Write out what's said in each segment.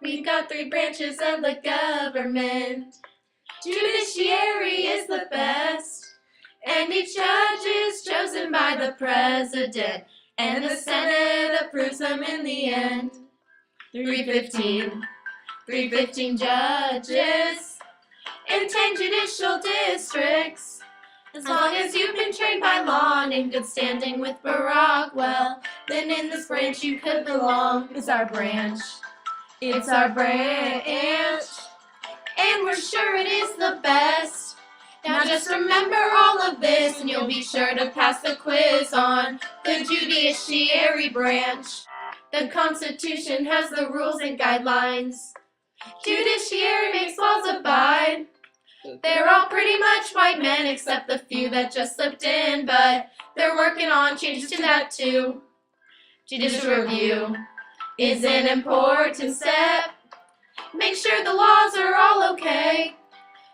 We've got three branches of the government. Judiciary is the best, and each judge is chosen by the president, and the Senate approves them in the end. 315 judges in 10 judicial districts. As long as you've been trained by law and in good standing with Barack, well, then in this branch you could belong. It's our branch. It's our branch. And we're sure it is the best. Now just remember all of this and you'll be sure to pass the quiz on the judiciary branch. The Constitution has the rules and guidelines. Judiciary makes laws abide. They're all pretty much white men except the few that just slipped in, but they're working on changes to that too. Judicial review is an important step. Make sure the laws are all okay.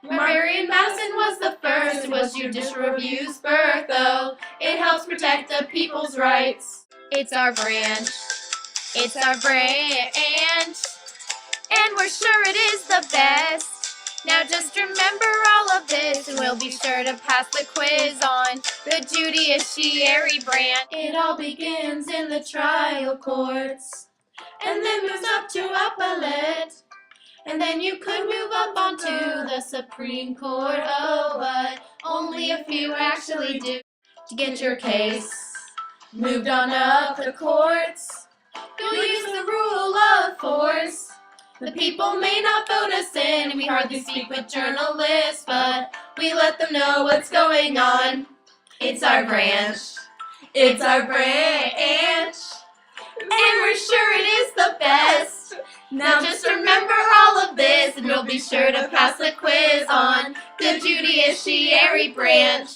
Marion Madison was the first. It was judicial review's birth, though. It helps protect the people's rights. It's our branch. It's our branch. And we're sure it is the best. Now just remember all of this and we'll be sure to pass the quiz on the judiciary branch. It all begins in the trial courts and then moves up to appellate. And then you could move up onto the Supreme Court, oh, but only a few actually do. To get your case moved on up the courts, you'll use the rule of force. The people may not vote us in, and we hardly speak with journalists, but we let them know what's going on. It's our branch. It's our branch. And we're sure it is the best. Now just remember all of this, and we'll be sure to pass the quiz on the judiciary branch.